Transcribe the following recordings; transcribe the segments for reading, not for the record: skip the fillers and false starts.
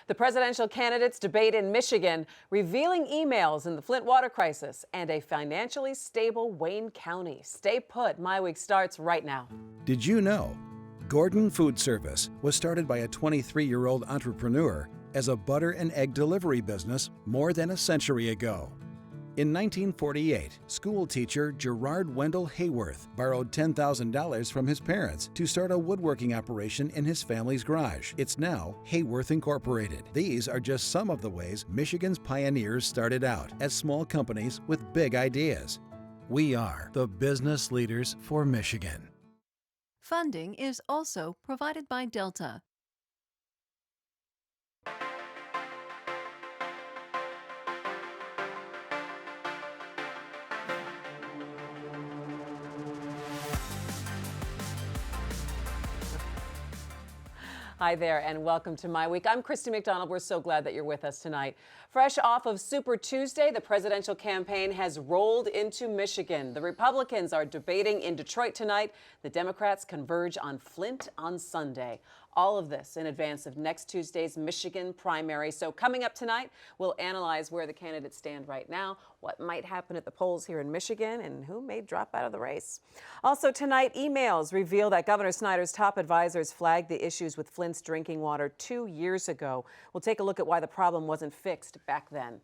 The presidential candidates debate in Michigan, revealing emails in the Flint water crisis, and a financially stable Wayne County. Stay put. MiWeek starts right now. Did you know Gordon Food Service was started by a 23-year-old entrepreneur as a butter and egg delivery business more than a century ago? In 1948, school teacher Gerard Wendell Hayworth borrowed $10,000 from his parents to start a woodworking operation in his family's garage. It's now Hayworth Incorporated. These are just some of the ways Michigan's pioneers started out as small companies with big ideas. We are the business leaders for Michigan. Funding is also provided by Delta. Hi there and welcome to MiWeek. I'm Christy McDonald. We're so glad that you're with us tonight. Fresh off of Super Tuesday, the presidential campaign has rolled into Michigan. The Republicans are debating in Detroit tonight. The Democrats converge on Flint on Sunday. All of this in advance of next Tuesday's Michigan primary. So coming up tonight, we'll analyze where the candidates stand right now, what might happen at the polls here in Michigan, and who may drop out of the race. Also tonight, emails reveal that Governor Snyder's top advisors flagged the issues with Flint's drinking water 2 years ago. We'll take a look at why the problem wasn't fixed back then.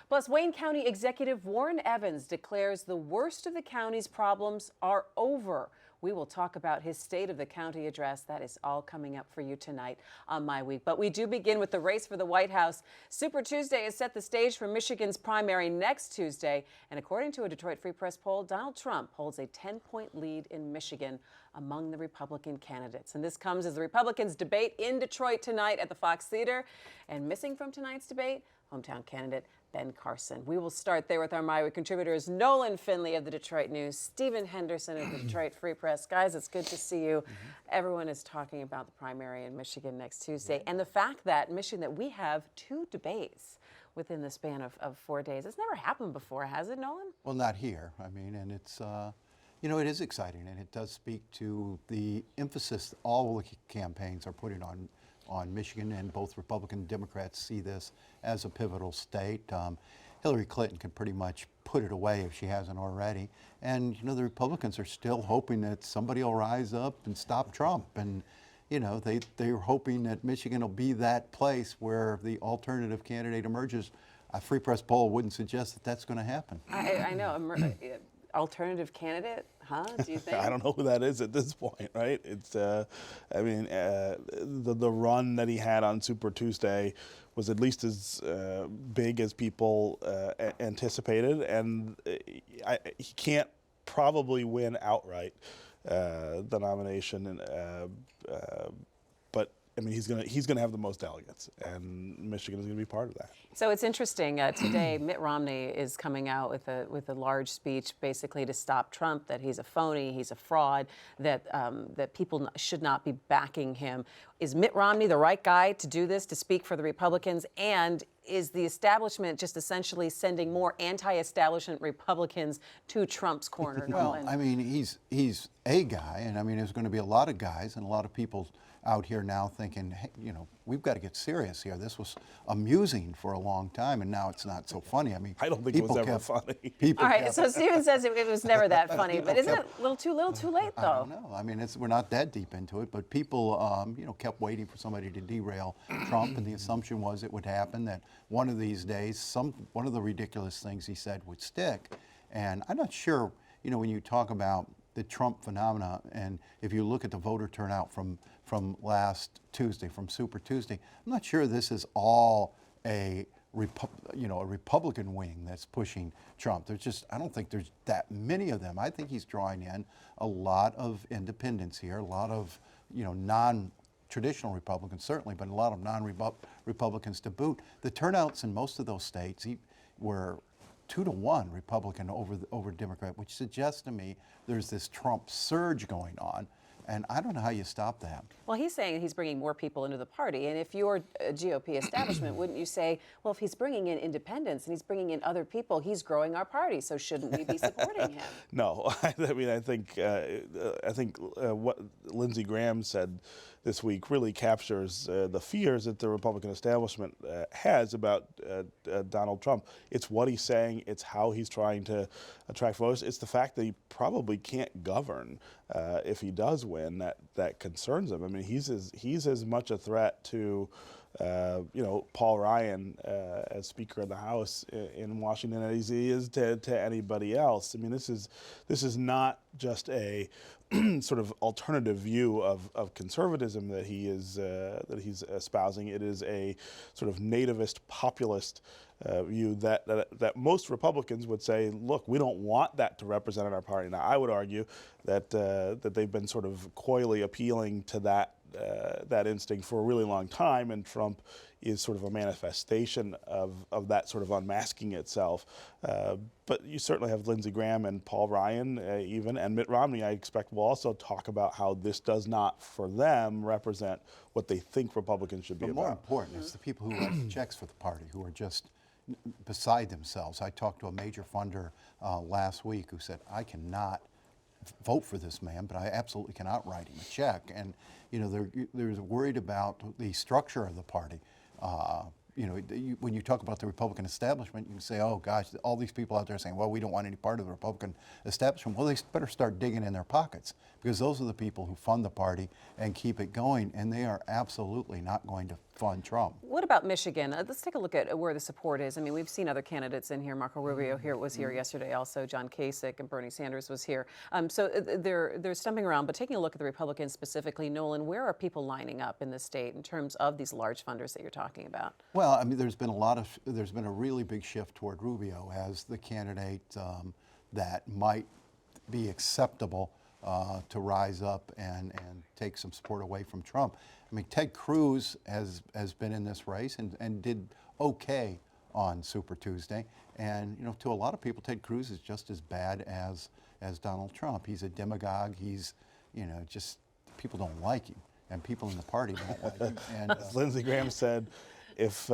Plus, Wayne County Executive Warren Evans declares the worst of the county's problems are over. We will talk about his State of the County address. That is all coming up for you tonight on MiWeek. But we do begin with the race for the White House. Super Tuesday has set the stage for Michigan's primary next Tuesday. And according to a Detroit Free Press poll, Donald Trump holds a 10-point lead in Michigan among the Republican candidates. And this comes as the Republicans debate in Detroit tonight at the Fox Theater. And missing from tonight's debate, hometown candidate Ben Carson. We will start there with our MiWeek contributors, Nolan Finley of the Detroit News, Stephen Henderson of the Detroit Free Press. Guys, it's good to see you. Everyone is talking about the primary in Michigan next Tuesday and the fact that Michigan, that we have 2 debates within the span of 4 days. It's never happened before, has it, Nolan? Well, not here. I mean, and it's, you know, it is exciting, and it does speak to the emphasis all the campaigns are putting on Michigan, and both Republican and Democrats see this as a pivotal state. Hillary Clinton could pretty much put it away if she hasn't already. And, you know, the Republicans are still hoping that somebody will rise up and stop Trump. And, you know, they're hoping that Michigan will be that place where the alternative candidate emerges. A Free Press poll wouldn't suggest that that's going to happen. I know. Alternative candidate, huh? Do you think? I don't know who that is at this point, right? It's, I mean, the run that he had on Super Tuesday was at least as big as people anticipated, and he can't probably win outright the nomination, but I mean, he's gonna have the most delegates, and Michigan is gonna be part of that. So it's interesting. Today, Mitt Romney is coming out with a large speech, basically to stop Trump. That he's a phony, he's a fraud. That people should not be backing him. Is Mitt Romney the right guy to do this, to speak for the Republicans? And is the establishment just essentially sending more anti-establishment Republicans to Trump's corner? Well, I mean, he's a guy, and I mean, there's going to be a lot of guys and a lot of people out here now thinking, hey, you know, we've got to get serious here. This was amusing for a long time, and now it's not so funny. I mean, I don't think it was ever funny. All right, so Stephen says it was never that funny, but isn't it a little too late, though? I don't know. I mean, we're not that deep into it, but people, you know, kept waiting for somebody to derail Trump, and the assumption was it would happen, that one of these days, one of the ridiculous things he said would stick. And I'm not sure, you know, when you talk about the Trump phenomena, and if you look at the voter turnout from last Tuesday, from Super Tuesday, I'm not sure this is all a Republican wing that's pushing Trump. I don't think there's that many of them. I think he's drawing in a lot of independents here, a lot of, you know, non-traditional Republicans certainly, but a lot of non-Republicans to boot. The turnouts in most of those states were 2-to-1 Republican over Democrat, which suggests to me there's this Trump surge going on. And I don't know how you stop that. Well, he's saying he's bringing more people into the party. And if you're a GOP establishment, wouldn't you say, well, if he's bringing in independents and he's bringing in other people, he's growing our party. So shouldn't we be supporting him? No, I mean, I think what Lindsey Graham said this week really captures the fears that the Republican establishment has about Donald Trump. It's what he's saying. It's how he's trying to attract voters. It's the fact that he probably can't govern if he does win that concerns him. I mean, he's as much a threat to Paul Ryan as Speaker of the House in Washington as he is to anybody else. I mean, this is not just a sort of alternative view of conservatism that he's espousing. It is a sort of nativist populist view that most Republicans would say, look, we don't want that to represent in our party. Now, I would argue that they've been sort of coyly appealing to that instinct for a really long time, and Trump is sort of a manifestation of that sort of unmasking itself. But you certainly have Lindsey Graham and Paul Ryan and Mitt Romney, I expect, will also talk about how this does not, for them, represent what they think Republicans should be But about. more important is the people who write the checks for the party, who are just beside themselves. I talked to a major funder last week who said, I cannot vote for this man, but I absolutely cannot write him a check. And they're worried about the structure of the party. When you talk about the Republican establishment, you can say, oh gosh, all these people out there saying, well, we don't want any part of the Republican establishment. Well, they better start digging in their pockets, because those are the people who fund the party and keep it going, and they are absolutely not going to fund Trump. What about Michigan? Let's take a look at where the support is. I mean, we've seen other candidates in here. Marco Rubio was here yesterday also. John Kasich and Bernie Sanders was here. So they're stumping around. But taking a look at the Republicans specifically, Nolan, where are people lining up in the state in terms of these large funders that you're talking about? Well, I mean, there's been a really big shift toward Rubio as the candidate that might be acceptable to rise up and take some support away from Trump. I mean, Ted Cruz has been in this race and did okay on Super Tuesday. And, to a lot of people, Ted Cruz is just as bad as Donald Trump. He's a demagogue. He's, just people don't like him, and people in the party don't like him. And as Lindsey Graham said, if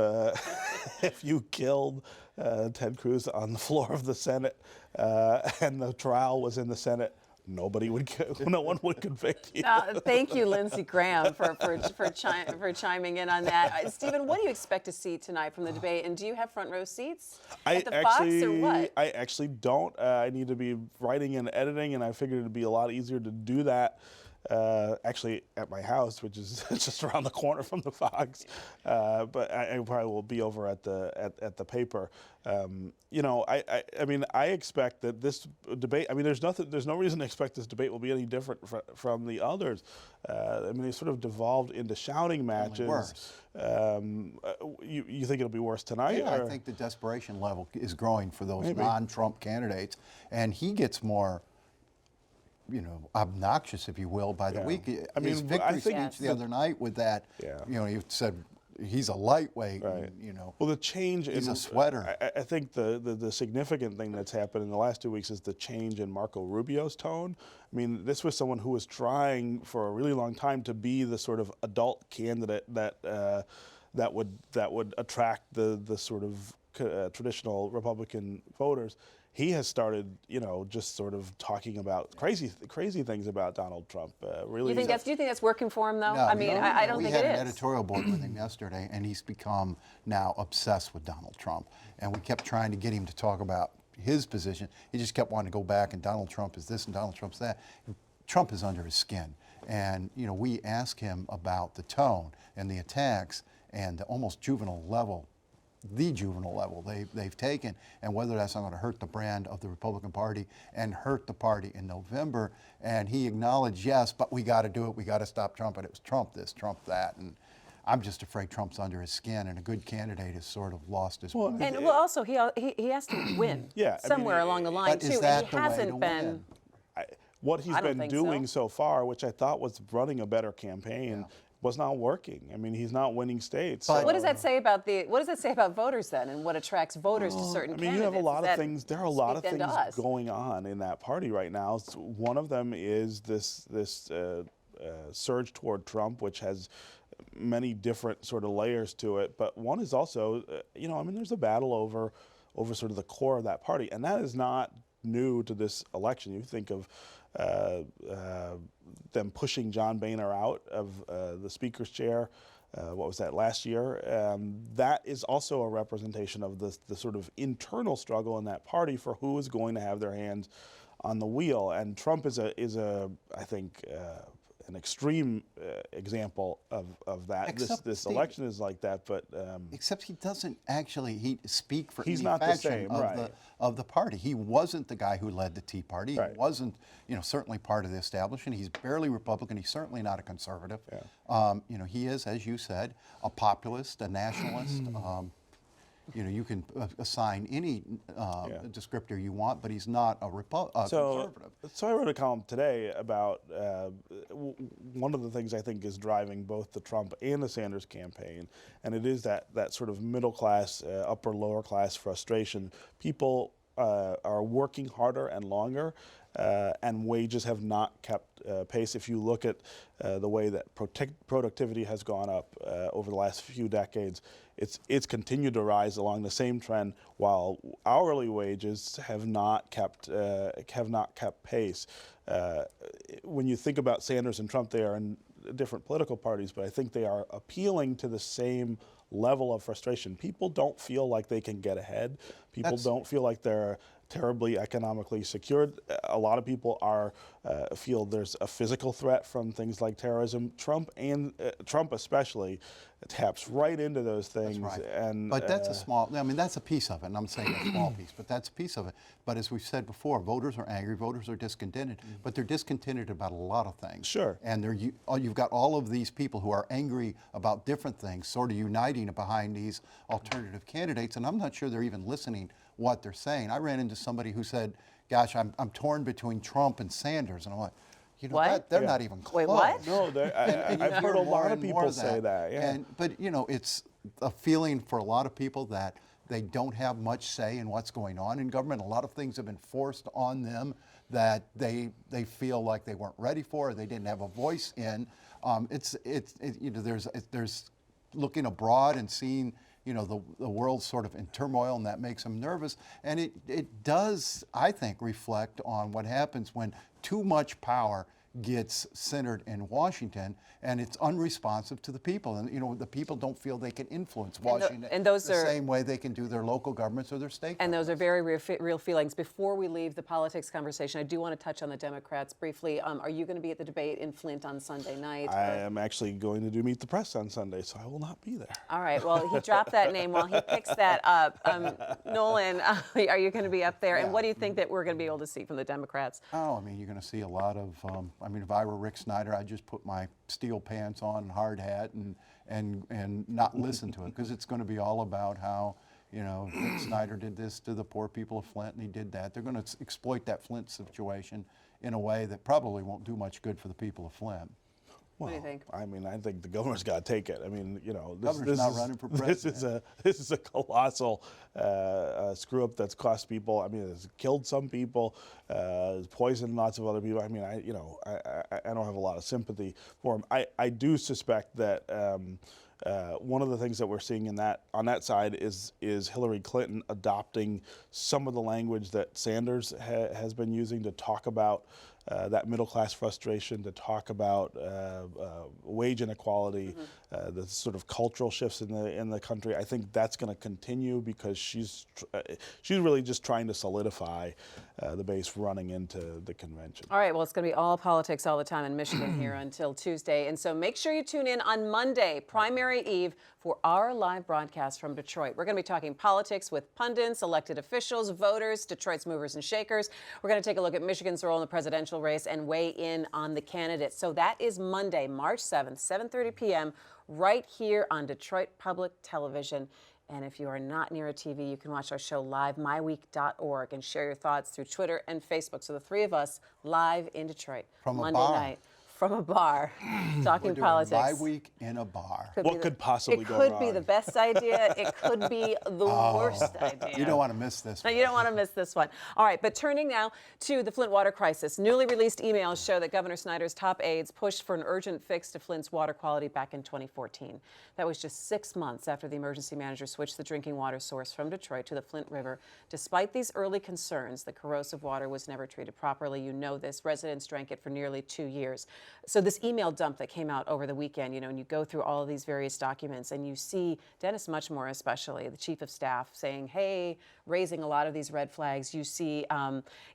you killed Ted Cruz on the floor of the Senate and the trial was in the Senate, no one would convict you. Thank you, Lindsey Graham, for chiming in on that. Stephen, what do you expect to see tonight from the debate? And do you have front row seats at the Fox or what? I actually don't. I need to be writing and editing, and I figured it'd be a lot easier to do that actually at my house, which is just around the corner from the Fox. But I probably will be over at the paper. I mean, I expect that this debate. I mean, there's no reason to expect this debate will be any different from the others. I mean, they sort of devolved into shouting matches. Worse. You think it'll be worse tonight? Yeah, or? I think the desperation level is growing for those non-Trump candidates, and he gets more, obnoxious, if you will, by the week. I mean, his victory speech the other night with that, he said he's a lightweight. Right. And, well, the change he's a sweater. I think the significant thing that's happened in the last 2 weeks is the change in Marco Rubio's tone. I mean, this was someone who was trying for a really long time to be the sort of adult candidate that would attract the sort of traditional Republican voters. He has started, just sort of talking about crazy things about Donald Trump. Really, do you think that's working for him, though? No, I mean, I don't think it is. We had an editorial board with him yesterday, and he's become now obsessed with Donald Trump. And we kept trying to get him to talk about his position. He just kept wanting to go back, and Donald Trump is this and Donald Trump's that. Trump is under his skin. And, we ask him about the tone and the attacks and the almost juvenile level they've taken, and whether that's not going to hurt the brand of the Republican Party and hurt the party in November. And he acknowledged, yes, but we got to do it. We got to stop Trump. And it was Trump this, Trump that. And I'm just afraid Trump's under his skin, and a good candidate has sort of lost his way. And also he has to win somewhere along the line too, and he hasn't been. What he's been doing so far, which I thought was running a better campaign, was not working. I mean, he's not winning states. But what does that say about voters then, and what attracts voters to certain candidates? You have a lot of things. There are a lot of things going on in that party right now. One of them is this surge toward Trump, which has many different sort of layers to it. But one is also, there's a battle over sort of the core of that party, and that is not new to this election. You think of them pushing John Boehner out of the speaker's chair. What was that, last year? That is also a representation of the sort of internal struggle in that party for who is going to have their hands on the wheel. And Trump is I think, an extreme example of that. Except, This Steve, election is like that, but except he doesn't actually speak for He's any not the faction same, of right. of the party. He wasn't the guy who led the Tea Party. Right. He wasn't, certainly part of the establishment. He's barely Republican. He's certainly not a conservative. Yeah. He is, as you said, a populist, a nationalist. You can assign any descriptor you want, but he's not a conservative. So I wrote a column today about one of the things I think is driving both the Trump and the Sanders campaign, and it is that sort of middle class, upper lower class frustration. People are working harder and longer, and wages have not kept pace. If you look at the way that productivity has gone up over the last few decades, it's continued to rise along the same trend, while hourly wages have not kept pace. When you think about Sanders and Trump, they are in different political parties, but I think they are appealing to the same level of frustration. People don't feel like they can get ahead. People don't feel like they're terribly economically secured. A lot of people feel there's a physical threat from things like terrorism. Trump especially taps right into those things. That's right. And but that's that's a piece of it, and I'm saying a small piece, but that's a piece of it. But as we've said before, voters are angry, voters are discontented, but they're discontented about a lot of things. Sure. And you've got all of these people who are angry about different things, sort of uniting behind these alternative candidates, and I'm not sure they're even listening what they're saying. I ran into somebody who said, gosh, I'm torn between Trump and Sanders, and I'm like, What? they're not even close. Wait, what? No, I've heard a lot of people say that. Yeah. But it's a feeling for a lot of people that they don't have much say in what's going on in government. A lot of things have been forced on them that they feel like they weren't ready for, or they didn't have a voice in. There's looking abroad and seeing the world sort of in turmoil, and that makes them nervous. And it does, I think, reflect on what happens when too much power gets centered in Washington, and it's unresponsive to the people. And the people don't feel they can influence Washington the same way they can do their local governments or their state And governments. those are very real feelings. Before we leave the politics conversation, I do want to touch on the Democrats briefly. Are you going to be at the debate in Flint on Sunday night? I am actually going to do Meet the Press on Sunday, so I will not be there. All right. Well, he dropped that name while he picks that up. Nolan, are you going to be up there? Yeah. And what do you think that we're going to be able to see from the Democrats? Oh, you're going to see a lot of, if I were Rick Snyder, I'd just put my steel pants on and hard hat and not listen to it, because it's going to be all about how, Rick Snyder did this to the poor people of Flint, and he did that. They're going to exploit that Flint situation in a way that probably won't do much good for the people of Flint. What do you think? I think the governor's got to take it. Governor's not running for president. This is a colossal screw up that's cost people. It's killed some people, it's poisoned lots of other people. I don't have a lot of sympathy for him. I do suspect that one of the things that we're seeing on that side is Hillary Clinton adopting some of the language that Sanders has been using to talk about that middle class frustration, to talk about wage inequality, the sort of cultural shifts in the country. I think that's going to continue because she's really just trying to solidify the base running into the convention. All right, well, it's going to be all politics all the time in Michigan here until Tuesday. And so make sure you tune in on Monday, primary eve, for our live broadcast from Detroit. We're going to be talking politics with pundits, elected officials, voters, Detroit's movers and shakers. We're going to take a look at Michigan's role in the presidential race and weigh in on the candidates. So that is Monday, March 7th, 7:30 p.m., right here on Detroit Public Television. And if you are not near a TV, you can watch our show live, MiWeek.org, and share your thoughts through Twitter and Facebook. So the three of us live in Detroit, From a Monday bar. night. from a bar, talking We're doing politics. MiWeek in a bar. What could possibly go wrong? It could be the best idea. It could be the worst idea. You don't want to miss this No, one. you don't want to miss this one. All right, but turning now to the Flint water crisis. Newly released emails show that Governor Snyder's top aides pushed for an urgent fix to Flint's water quality back in 2014. That was just 6 months after the emergency manager switched the drinking water source from Detroit to the Flint River. Despite these early concerns, the corrosive water was never treated properly. You know this. Residents drank it for nearly 2 years. So this email dump that came out over the weekend, and you go through all of these various documents and you see Dennis Muchmore, especially the chief of staff, saying, hey, raising a lot of these red flags. You see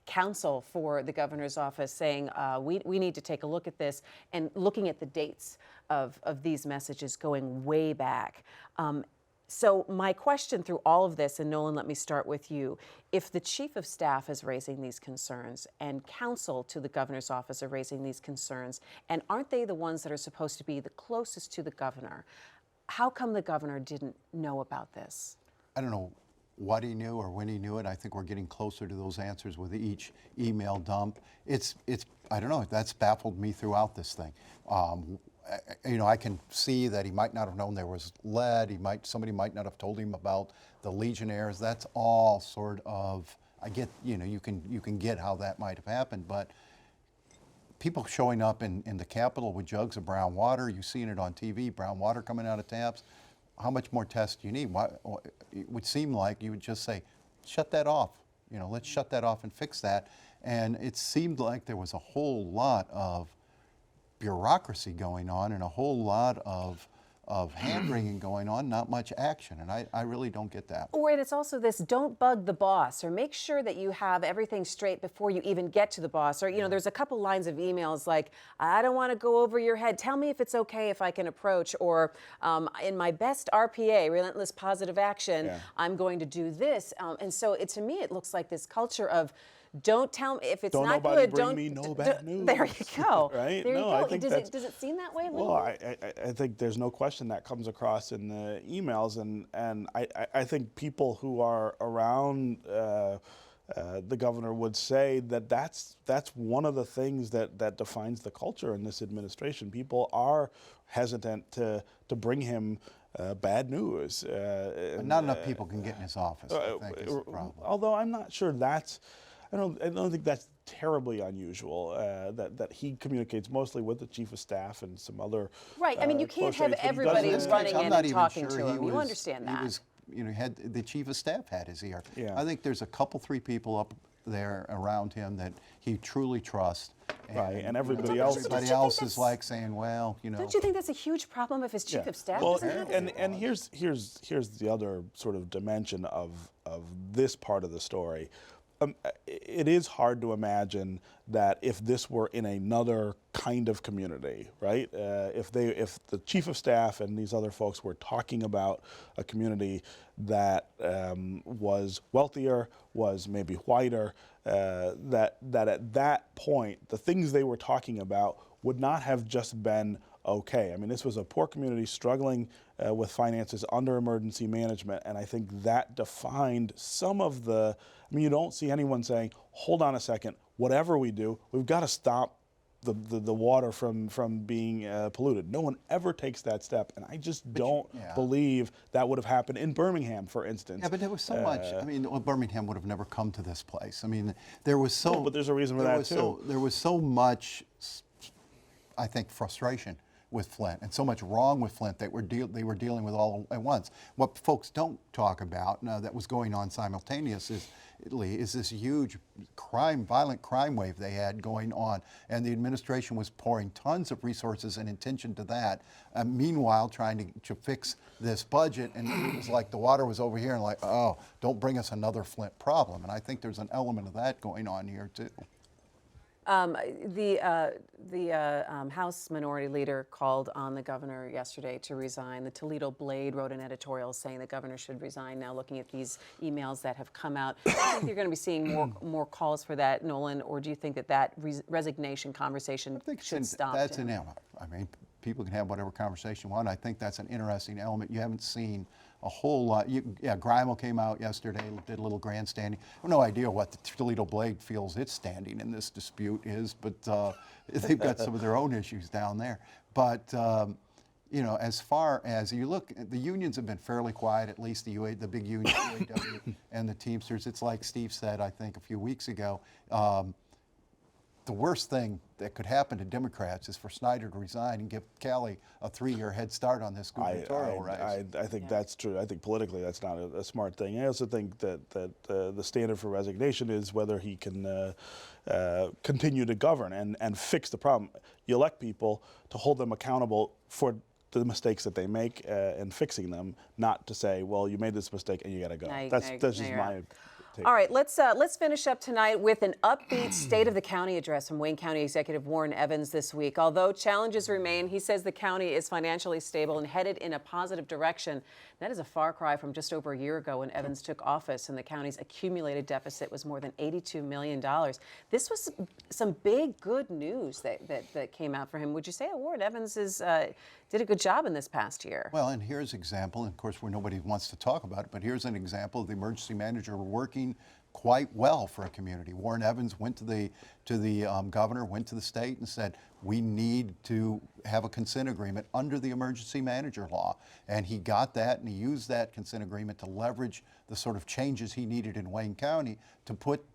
counsel for the governor's office saying, we need to take a look at this, and looking at the dates of these messages going way back. So my question through all of this, and Nolan, let me start with you. If the chief of staff is raising these concerns and counsel to the governor's office are raising these concerns, and aren't they the ones that are supposed to be the closest to the governor, how come the governor didn't know about this? I don't know what he knew or when he knew it. I think we're getting closer to those answers with each email dump. It's I don't know, that's baffled me throughout this thing. I can see that he might not have known there was lead. Somebody might not have told him about the Legionnaires. That's all sort of, I get, you can get how that might have happened, but people showing up in the Capitol with jugs of brown water, you've seen it on TV, brown water coming out of taps. How much more tests do you need? It would seem like you would just say, shut that off. Let's shut that off and fix that. And it seemed like there was a whole lot of bureaucracy going on and a whole lot of hand-wringing going on, not much action, and I really don't get that. Or it's also this, don't bug the boss, or make sure that you have everything straight before you even get to the boss. Or, there's a couple lines of emails like, I don't want to go over your head. Tell me if it's okay if I can approach. Or in my best RPA, relentless positive action, I'm going to do this. And so to me, it looks like this culture of, don't tell me if it's don't not nobody good. Bring me no bad news. There you go. Right? There no, you go. I think Does it seem that way? Well, I think there's no question that comes across in the emails, and I think people who are around the governor would say that that's one of the things that defines the culture in this administration. People are hesitant to bring him bad news. Not enough people can get in his office, I think, is the problem. Although I'm not sure I don't think that's terribly unusual. That he communicates mostly with the chief of staff and some other. Right. I mean, you can't close have aides, but he everybody doesn't- running I'm in not and even talking sure to he him. You was- understand that. He was, had the chief of staff had his ear. Yeah. I think there's a couple, 3 people up there around him that he truly trusts. Right, and everybody Don't else. you Everybody think else that's- is like saying, well, Don't you think that's a huge problem if his chief of staff Well, doesn't have it? and here's the other sort of dimension of this part of the story. It is hard to imagine that if this were in another kind of community, right? If the chief of staff and these other folks were talking about a community that was wealthier, was maybe whiter, that at that point the things they were talking about would not have just been okay. I mean, this was a poor community struggling with finances under emergency management, and I think that defined some of the. I mean, you don't see anyone saying, "Hold on a second, whatever we do, we've got to stop the water from being polluted." No one ever takes that step, and I just don't believe that would have happened in Birmingham, for instance. Yeah, but there was so much. I mean, Birmingham would have never come to this place. I mean, there was so. No, but there's a reason for that too. There was so much, I think, frustration with Flint, and so much wrong with Flint that they were dealing with all at once. What folks don't talk about that was going on simultaneously is this huge violent crime wave they had going on, and the administration was pouring tons of resources and attention to that. Meanwhile, trying to fix this budget, and it was like the water was over here, and like, oh, don't bring us another Flint problem. And I think there's an element of that going on here too. The House Minority Leader called on the governor yesterday to resign. The Toledo Blade wrote an editorial saying the governor should resign. Now, looking at these emails that have come out, do you think you're going to be seeing more calls for that, Nolan, or do you think that resignation conversation should stop? That's inevitable. I mean, people can have whatever conversation you want. I think that's an interesting element. You haven't seen a whole lot. Grimo came out yesterday, did a little grandstanding. I have no idea what the Toledo Blade feels its standing in this dispute is, but they've got some of their own issues down there. But as far as you look, the unions have been fairly quiet, at least the big union, UAW, and the Teamsters. It's like Steve said, I think, a few weeks ago. The worst thing that could happen to Democrats is for Snyder to resign and give Kelly a 3-year head start on this gubernatorial race. I think that's true. I think politically that's not a smart thing. I also think that the standard for resignation is whether he can continue to govern and fix the problem. You elect people to hold them accountable for the mistakes that they make and fixing them, not to say, well, you made this mistake and you got to go. That's just my. All right, let's finish up tonight with an upbeat State of the County address from Wayne County Executive Warren Evans this week. Although challenges remain, he says the county is financially stable and headed in a positive direction. That is a far cry from just over a year ago when Evans took office and the county's accumulated deficit was more than $82 million. This was some big good news that came out for him. Would you say Warren Evans did a good job in this past year? Well, and here's an example, and of course where nobody wants to talk about it, but here's an example of the emergency manager working quite well for a community. Warren Evans went to the governor, went to the state and said, we need to have a consent agreement under the emergency manager law. And he got that, and he used that consent agreement to leverage the sort of changes he needed in Wayne County to put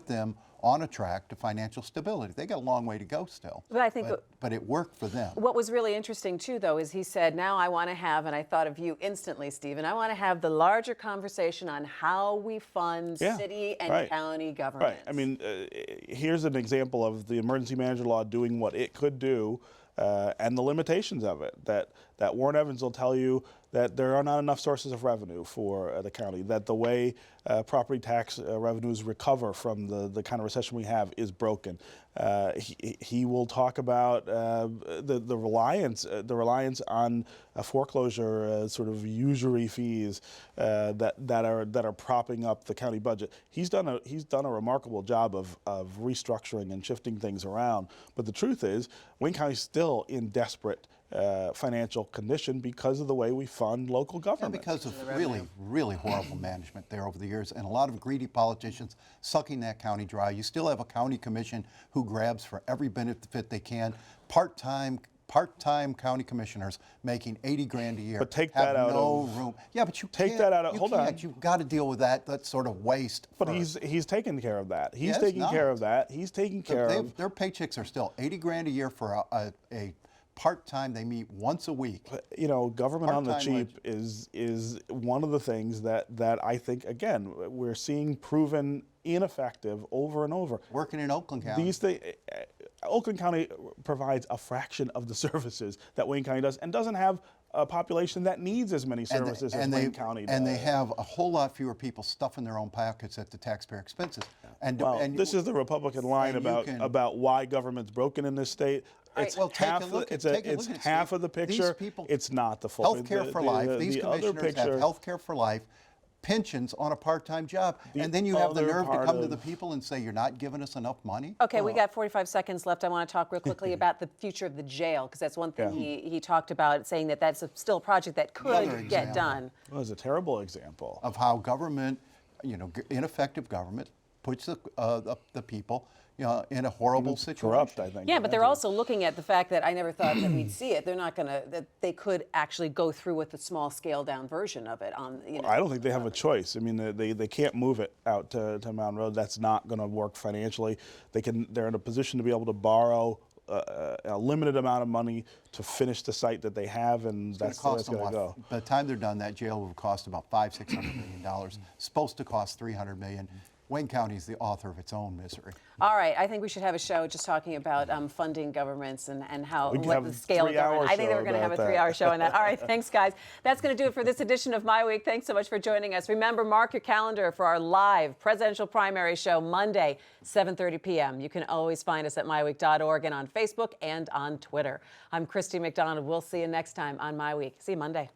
them on a track to financial stability. They got a long way to go still. But I think but it worked for them. What was really interesting too, though, is he said, now I want to have, and I thought of you instantly, Stephen, I want to have the larger conversation on how we fund city and county government. Right. I mean, here's an example of the emergency manager law doing what it could do and the limitations of it. That Warren Evans will tell you that there are not enough sources of revenue for the county, that the way property tax revenues recover from the kind of recession we have is broken. He will talk about the reliance on foreclosure sort of usury fees that are propping up the county budget. He's done a remarkable job of restructuring and shifting things around. But the truth is, Wayne County's still in desperate financial condition because of the way we fund local government. And because of really, really horrible management there over the years, and a lot of greedy politicians sucking that county dry. You still have a county commission who grabs for every benefit they can. Part-time county commissioners making $80,000 a year. But take that out of room. Yeah, but you take can't, that out of. you Hold can't. on. You've got to deal with that sort of waste. But first. he's taking care of that. He's Yes, taking care not. of that. He's taking care of. Their paychecks are still $80,000 a year for a part-time. They meet once a week. You know, government on the Part-time cheap is one of the things that I think, again, we're seeing proven ineffective over and over. Working in Oakland County. Oakland County provides a fraction of the services that Wayne County does, and doesn't have a population that needs as many services as Wayne County does. And they have a whole lot fewer people stuffing their own pockets at the taxpayer expenses. This is the Republican line about why government's broken in this state. It's half of the picture. It's not the full. Healthcare for life. These commissioners have healthcare for life, pensions on a part-time job, and then you have the nerve to come to the people and say you're not giving us enough money? Okay, we got 45 seconds left. I want to talk real quickly about the future of the jail, because that's one thing he talked about, saying that that's still a project that could get done. Well, it's a terrible example of how government, ineffective government, puts the people in a horrible situation. Corrupt, I think. Yeah, but they're also looking at the fact that I never thought that we'd see it. They're not going to, that they could actually go through with the small scale down version of it on, I don't think they have a choice. I mean, they can't move it out to Mountain Road. That's not going to work financially. They're in a position to be able to borrow a limited amount of money to finish the site that they have, and that's the way it's going to go. By the time they're done, that jail will cost about $500–600 million. Supposed to cost $300 million. Wayne County is the author of its own misery. All right, I think we should have a show just talking about funding governments and what the scale of government. I think that we're going to have a 3-hour show on that. All right, thanks, guys. That's going to do it for this edition of My Week. Thanks so much for joining us. Remember, mark your calendar for our live presidential primary show Monday, 7:30 p.m. You can always find us at myweek.org and on Facebook and on Twitter. I'm Christy McDonald. We'll see you next time on My Week. See you Monday.